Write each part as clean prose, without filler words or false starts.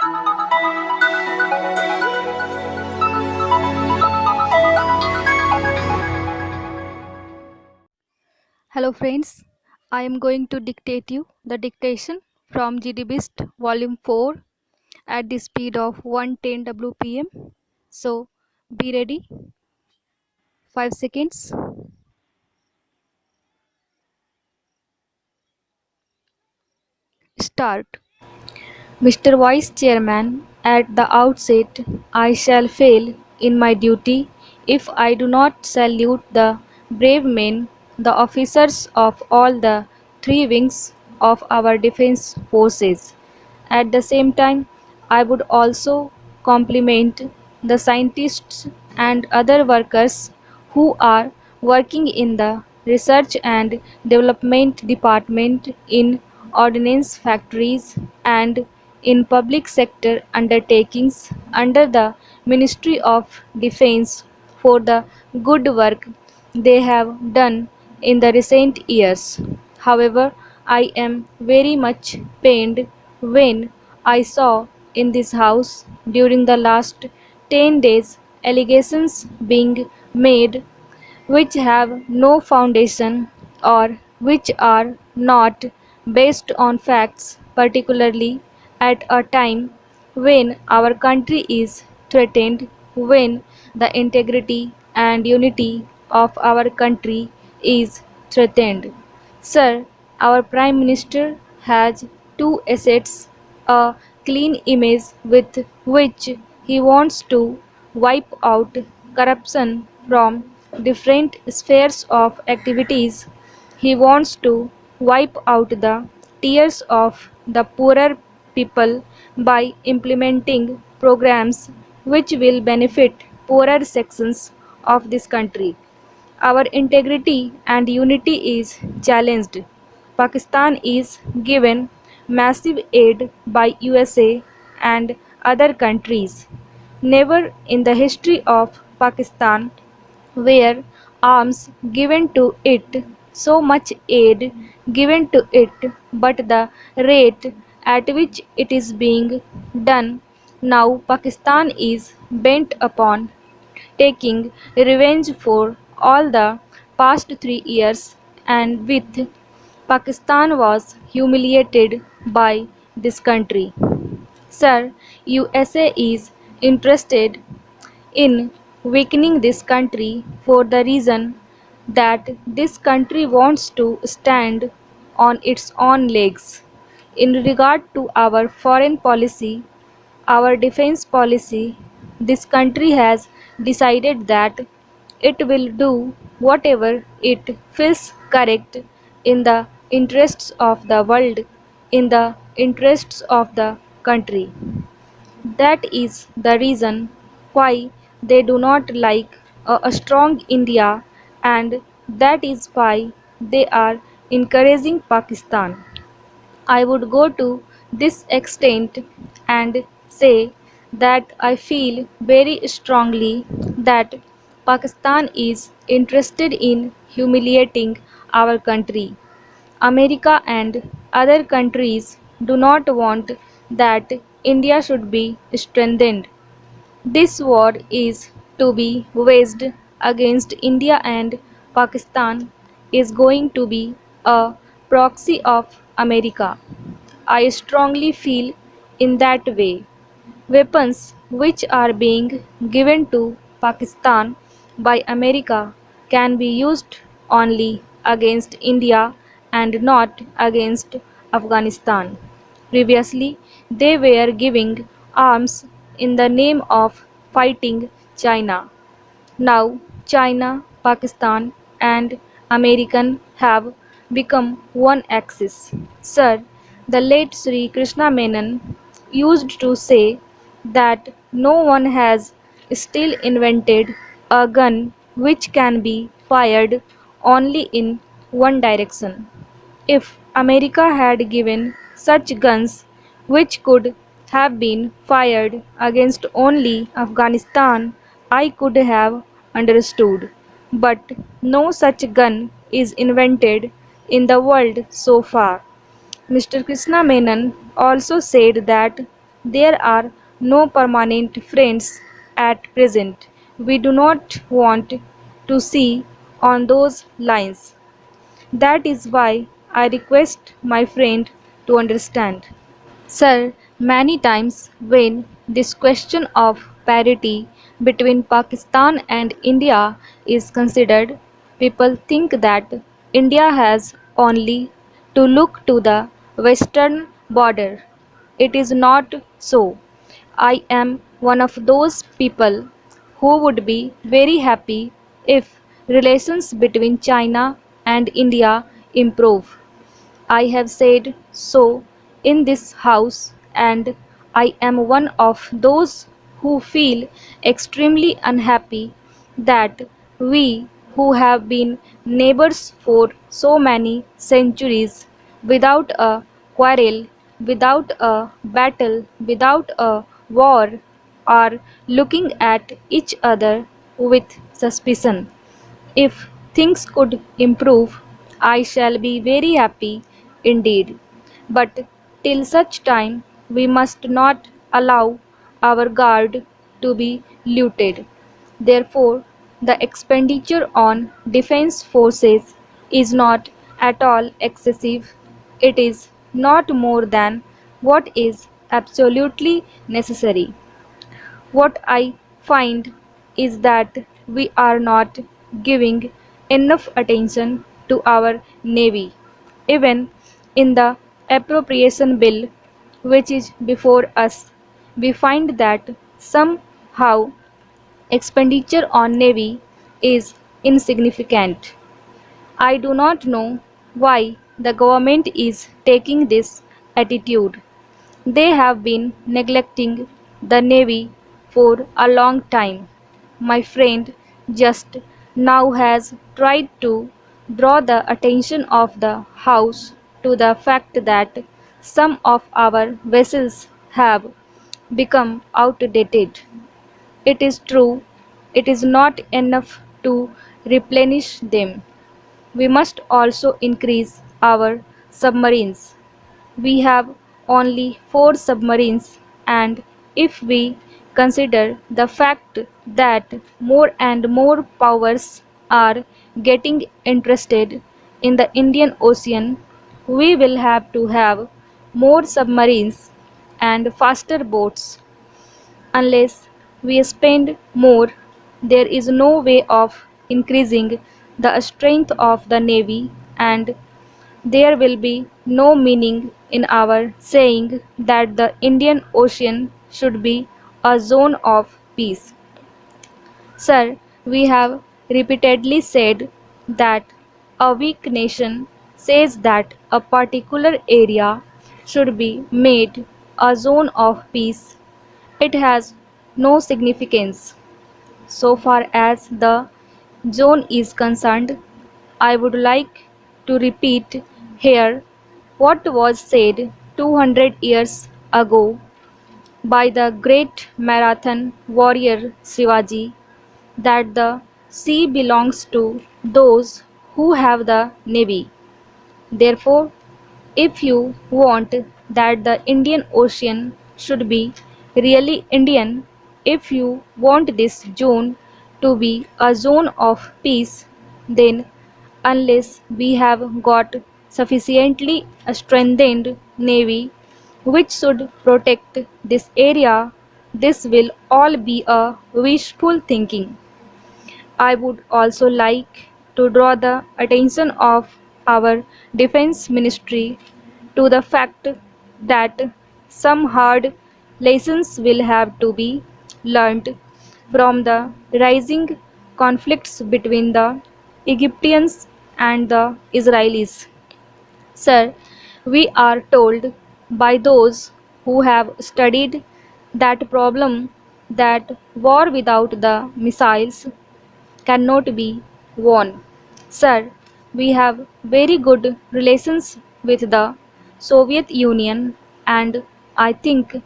Hello friends, I am going to dictate you the dictation from GDBIST volume 4 at the speed of 110 WPM. So be ready. 5 seconds. Start. Mr. Vice Chairman, at the outset, I shall fail in my duty if I do not salute the brave men, the officers of all the three wings of our defense forces. At the same time, I would also compliment the scientists and other workers who are working in the research and development department, in ordnance factories, and in public sector undertakings under the Ministry of Defense for the good work they have done in the recent years. However, I am very much pained when I saw in this house during the last 10 days allegations being made which have no foundation or which are not based on facts, particularly at a time when our country is threatened, when the integrity and unity of our country is threatened. Sir, our Prime Minister has two assets: a clean image with which he wants to wipe out corruption from different spheres of activities. He wants to wipe out the tears of the poorer people by implementing programs which will benefit poorer sections of this country. Our integrity and unity is challenged. Pakistan is given massive aid by USA and other countries. Never in the history of Pakistan were arms given to it, so much aid given to it, but the rate at which it is being done now. Pakistan is bent upon taking revenge for all the past 3 years, and with Pakistan was humiliated by this country. Sir, USA is interested in weakening this country for the reason that this country wants to stand on its own legs. In regard to our foreign policy, our defense policy, this country has decided that it will do whatever it feels correct in the interests of the world, in the interests of the country. That is the reason why they do not like a strong India, and that is why they are encouraging Pakistan. I would go to this extent and say that I feel very strongly that Pakistan is interested in humiliating our country. America and other countries do not want that India should be strengthened. This war is to be waged against India, and Pakistan is going to be a proxy of America. I strongly feel in that way. Weapons which are being given to Pakistan by America can be used only against India and not against Afghanistan. Previously, they were giving arms in the name of fighting China. Now China, Pakistan, and American have become one axis. Sir, the late Sri Krishna Menon used to say that no one has still invented a gun which can be fired only in one direction. If America had given such guns which could have been fired against only Afghanistan, I could have understood. But no such gun is invented in the world so far. Mr. Krishna Menon also said that There are no permanent friends at present. We do not want to see on those lines. That is why I request my friend to understand. Sir, many times when this question of parity between Pakistan and India is considered, people think that India has only to look to the western border. It is not so. I am one of those people who would be very happy if relations between China and India improve. I have said so in this house, and I am one of those who feel extremely unhappy that we, who have been neighbors for so many centuries, without a quarrel, without a battle, without a war, are looking at each other with suspicion. If things could improve, I shall be very happy indeed. But till such time, we must not allow our guard to be looted. Therefore, the expenditure on defense forces is not at all excessive. It is not more than what is absolutely necessary. What I find is that we are not giving enough attention to our Navy. Even in the appropriation bill, which is before us, we find that somehow expenditure on Navy is insignificant. I do not know why the government is taking this attitude. They have been neglecting the Navy for a long time. My friend just now has tried to draw the attention of the House to the fact that some of our vessels have become outdated. It is true, it is not enough to replenish them. We must also increase our submarines. We have only 4 submarines, and if we consider the fact that more and more powers are getting interested in the Indian Ocean, we will have to have more submarines and faster boats. Unless we spend more, there is no way of increasing the strength of the Navy, and there will be no meaning in our saying that the Indian Ocean should be a zone of peace. Sir, we have repeatedly said that a weak nation says that a particular area should be made a zone of peace. It has no significance. So far as the zone is concerned, I would like to repeat here what was said 200 years ago by the great marathon warrior Shivaji, that the sea belongs to those who have the navy. Therefore, if you want that the Indian Ocean should be really Indian, if you want this zone to be a zone of peace, then unless we have got sufficiently strengthened navy which should protect this area, this will all be a wishful thinking. I would also like to draw the attention of our Defense Ministry to the fact that some hard lessons will have to be learnt from the rising conflicts between the Egyptians and the Israelis. Sir, we are told by those who have studied that problem that war without the missiles cannot be won. Sir, we have very good relations with the Soviet Union, and I think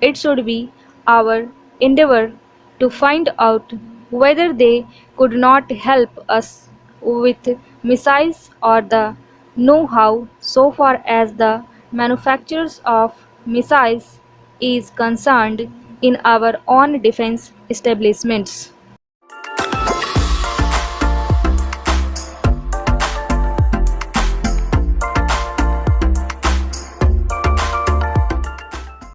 it should be our endeavor to find out whether they could not help us with missiles or the know how so far as the manufacturers of missiles. is concerned in our own defense establishments.